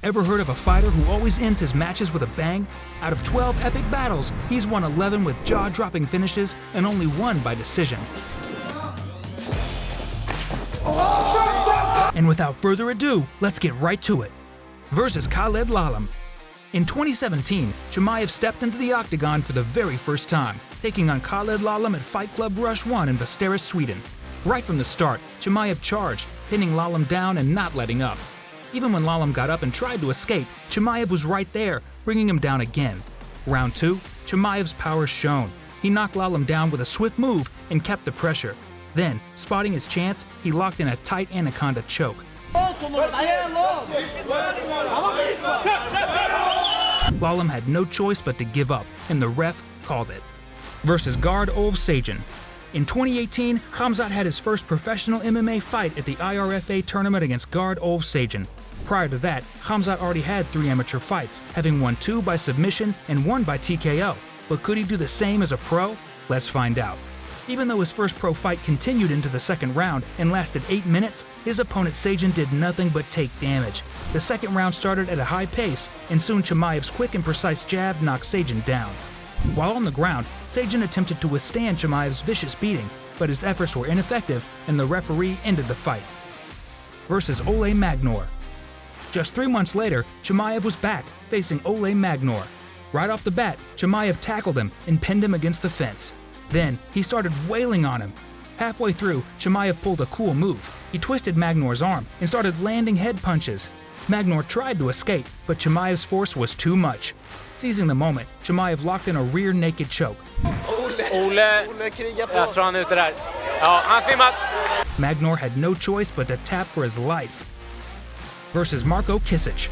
Ever heard of a fighter who always ends his matches with a bang? Out of 12 epic battles, he's won 11 with jaw-dropping finishes and only 1 by decision. And without further ado, let's get right to it. Versus Khaled Lalam. In 2017, Chimaev stepped into the octagon for the very first time, taking on Khaled Lalam at Fight Club Rush 1 in Västerås, Sweden. Right from the start, Chimaev charged, pinning Lalam down and not letting up. Even when Lalam got up and tried to escape, Chimaev was right there, bringing him down again. Round 2, Chimaev's power shone. He knocked Lalam down with a swift move and kept the pressure. Then, spotting his chance, he locked in a tight anaconda choke. Lalam had no choice but to give up, and the ref called it. Versus guard Ove Sagen. In 2018, Khamzat had his first professional MMA fight at the IRFA tournament against guard Ove Sagen. Prior to that, Khamzat already had 3 amateur fights, having won 2 by submission and 1 by TKO. But could he do the same as a pro? Let's find out. Even though his first pro fight continued into the second round and lasted 8 minutes, his opponent Sagen did nothing but take damage. The second round started at a high pace, and soon Chimaev's quick and precise jab knocked Sagen down. While on the ground, Sagen attempted to withstand Chimaev's vicious beating, but his efforts were ineffective and the referee ended the fight. Versus Ole Magnor. Just 3 months later, Chimaev was back, facing Ole Magnor. Right off the bat, Chimaev tackled him and pinned him against the fence. Then, he started wailing on him. Halfway through, Chimaev pulled a cool move. He twisted Magnor's arm and started landing head punches. Magnor tried to escape, but Chimaev's force was too much. Seizing the moment, Chimaev locked in a rear naked choke. Magnor had no choice but to tap for his life. Versus Marko Kisic.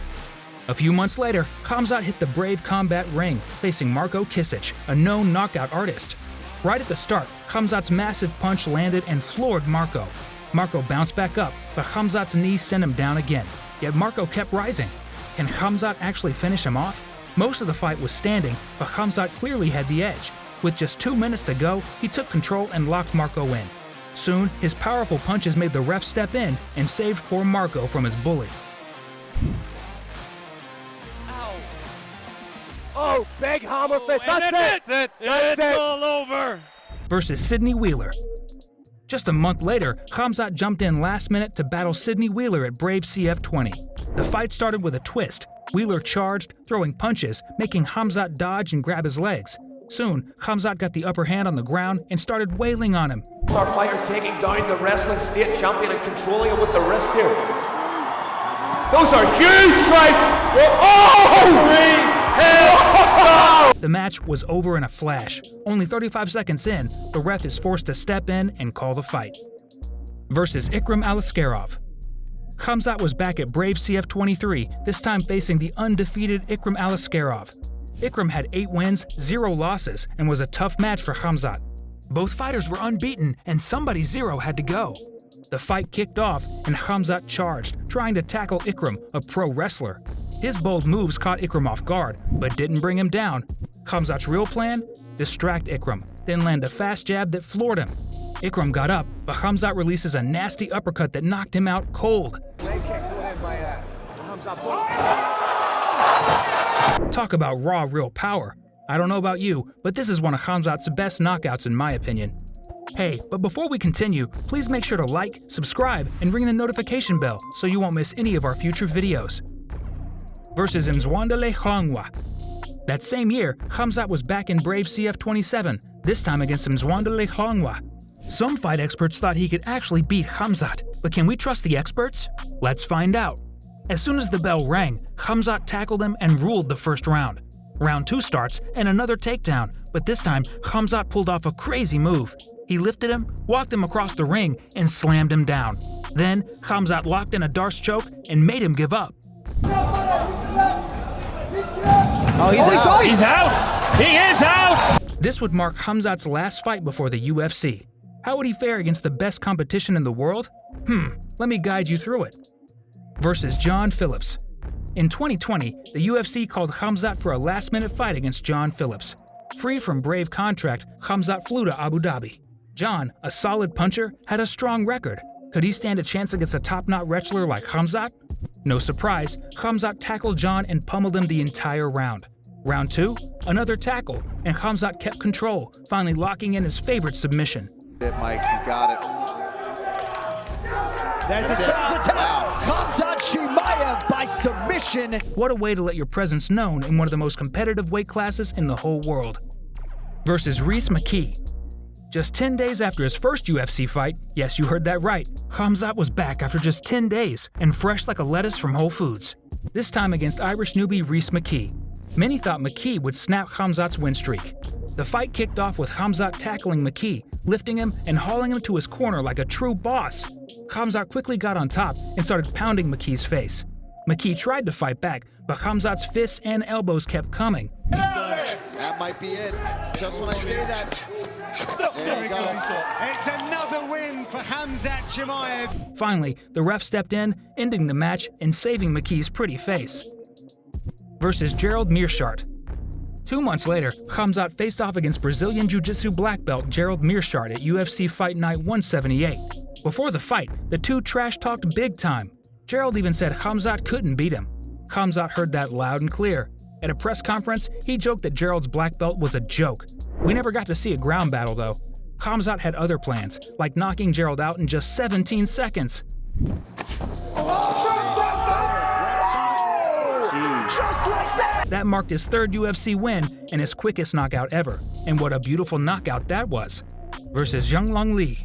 A few months later, Khamzat hit the Brave Combat ring, facing Marko Kisic, a known knockout artist. Right at the start, Khamzat's massive punch landed and floored Marko. Marko bounced back up, but Khamzat's knee sent him down again. Yet Marko kept rising. Can Khamzat actually finish him off? Most of the fight was standing, but Khamzat clearly had the edge. With just 2 minutes to go, he took control and locked Marko in. Soon, his powerful punches made the ref step in and saved poor Marko from his bully. Oh, big hammer fist. That's it. It's all over. Versus Sidney Wheeler. Just a month later, Khamzat jumped in last minute to battle Sidney Wheeler at Brave CF20. The fight started with a twist. Wheeler charged, throwing punches, making Khamzat dodge and grab his legs. Soon, Khamzat got the upper hand on the ground and started wailing on him. Our fighter taking down the wrestling state champion and controlling him with the wrist here. Those are huge strikes! The match was over in a flash. Only 35 seconds in, the ref is forced to step in and call the fight. Versus Ikram Aliskerov. Khamzat was back at Brave CF23, this time facing the undefeated Ikram Aliskerov. Ikram had 8 wins, 0 losses, and was a tough match for Khamzat. Both fighters were unbeaten, and somebody's zero had to go. The fight kicked off, and Khamzat charged, trying to tackle Ikram, a pro wrestler. His bold moves caught Ikram off guard, but didn't bring him down. Khamzat's real plan? Distract Ikram, then land a fast jab that floored him. Ikram got up, but Khamzat releases a nasty uppercut that knocked him out cold. Talk about raw, real power. I don't know about you, but this is one of Khamzat's best knockouts in my opinion. Hey, but before we continue, please make sure to like, subscribe, and ring the notification bell so you won't miss any of our future videos. Versus Mzwandile Hlongwa. That same year, Khamzat was back in Brave CF27, this time against Mzwandile Hlongwa. Some fight experts thought he could actually beat Khamzat, but can we trust the experts? Let's find out. As soon as the bell rang, Khamzat tackled him and ruled the first round. Round 2 starts and another takedown, but this time Khamzat pulled off a crazy move. He lifted him, walked him across the ring, and slammed him down. Then, Khamzat locked in a Darce choke and made him give up. Oh, he's out! He is out! This would mark Khamzat's last fight before the UFC. How would he fare against the best competition in the world? Let me guide you through it. Versus John Phillips. In 2020, the UFC called Khamzat for a last-minute fight against John Phillips. Free from Brave contract, Khamzat flew to Abu Dhabi. John, a solid puncher, had a strong record. Could he stand a chance against a top-notch wrestler like Khamzat? No surprise, Khamzat tackled John and pummeled him the entire round. Round 2, another tackle, and Khamzat kept control, finally locking in his favorite submission. Mike, he's got it. There's the tap. Khamzat Chimaev by submission. What a way to let your presence known in one of the most competitive weight classes in the whole world. Versus Rhys McKee. Just 10 days after his first UFC fight, yes, you heard that right, Khamzat was back after just 10 days and fresh like a lettuce from Whole Foods. This time against Irish newbie Rhys McKee. Many thought McKee would snap Khamzat's win streak. The fight kicked off with Khamzat tackling McKee, lifting him and hauling him to his corner like a true boss. Khamzat quickly got on top and started pounding McKee's face. McKee tried to fight back, but Khamzat's fists and elbows kept coming. That might be it. Just when I say that. There you go. It's another win for Khamzat Chimaev. Finally, the ref stepped in, ending the match and saving McKee's pretty face. Versus Gerald Meerschaert. 2 months later, Khamzat faced off against Brazilian Jiu-Jitsu black belt Gerald Meerschaert at UFC Fight Night 178. Before the fight, the two trash-talked big time. Gerald even said Khamzat couldn't beat him. Khamzat heard that loud and clear. At a press conference, he joked that Gerald's black belt was a joke. We never got to see a ground battle though. Khamzat had other plans, like knocking Gerald out in just 17 seconds. That marked his third UFC win and his quickest knockout ever. And what a beautiful knockout that was. Versus Zhang Li.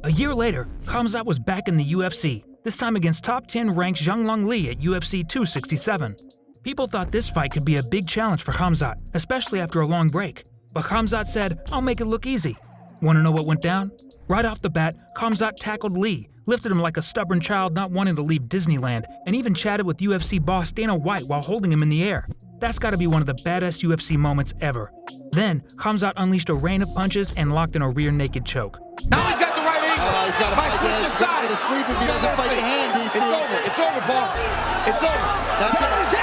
A year later, Khamzat was back in the UFC, this time against top 10 ranked Zhang Li at UFC 267. People thought this fight could be a big challenge for Khamzat, especially after a long break. But Khamzat said, "I'll make it look easy." Want to know what went down? Right off the bat, Khamzat tackled Li, lifted him like a stubborn child not wanting to leave Disneyland, and even chatted with UFC boss Dana White while holding him in the air. That's gotta be one of the baddest UFC moments ever. Then, Khamzat unleashed a rain of punches and locked in a rear naked choke. Now he's got the right angle. He's got to fight the head. He's got to sleep if he doesn't fight the hand, DC. It's over. It's over, Paul. It's over. That is it!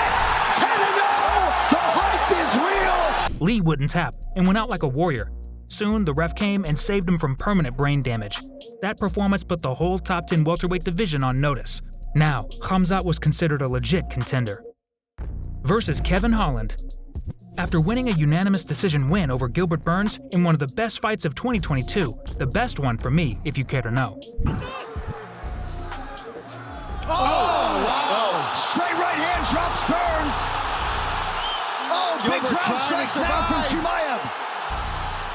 10-0! The hype is real! Li wouldn't tap and went out like a warrior. Soon, the ref came and saved him from permanent brain damage. That performance put the whole top 10 welterweight division on notice. Now, Khamzat was considered a legit contender. Versus Kevin Holland. After winning a unanimous decision win over Gilbert Burns in one of the best fights of 2022, the best one for me, if you care to know. Oh, wow! Straight right hand drops Burns. Oh, big crowd strikes now from Chimaev.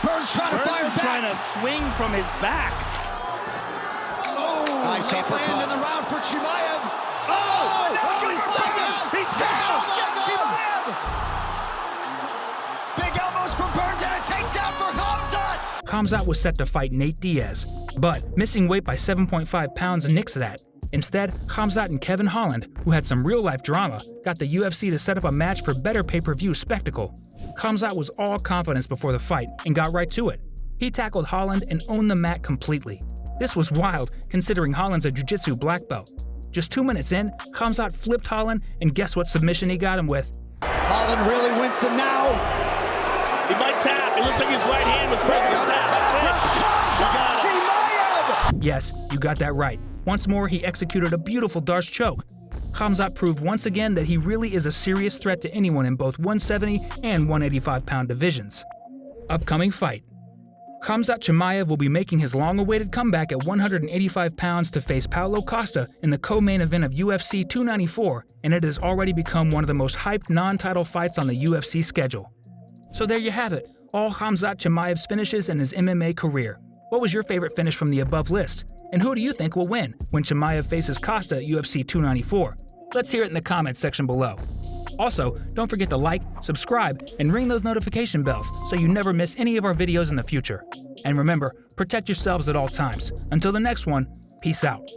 Burns trying to fire back. Trying to swing from his back. Oh, nice late uppercut. land in the round for Chimaev. Oh, now he's down. He's down. Chimaev. Big elbows from Burns and a takedown for Khamzat. Khamzat was set to fight Nate Diaz, but missing weight by 7.5 pounds nixed that. Instead, Khamzat and Kevin Holland, who had some real-life drama, got the UFC to set up a match for better pay-per-view spectacle. Khamzat was all confidence before the fight and got right to it. He tackled Holland and owned the mat completely. This was wild, considering Holland's a jiu-jitsu black belt. Just 2 minutes in, Khamzat flipped Holland, and guess what submission he got him with? Holland really wincing now. He might tap. It looks like his right hand was breaking his tap. Yes, you got that right. Once more, he executed a beautiful Darce choke. Khamzat proved once again that he really is a serious threat to anyone in both 170 and 185-pound divisions. Upcoming fight. Khamzat Chimaev will be making his long-awaited comeback at 185 pounds to face Paulo Costa in the co-main event of UFC 294, and it has already become one of the most hyped non-title fights on the UFC schedule. So there you have it, all Khamzat Chimaev's finishes in his MMA career. What was your favorite finish from the above list? And who do you think will win when Chimaev faces Costa at UFC 294? Let's hear it in the comments section below. Also, don't forget to like, subscribe, and ring those notification bells so you never miss any of our videos in the future. And remember, protect yourselves at all times. Until the next one, peace out.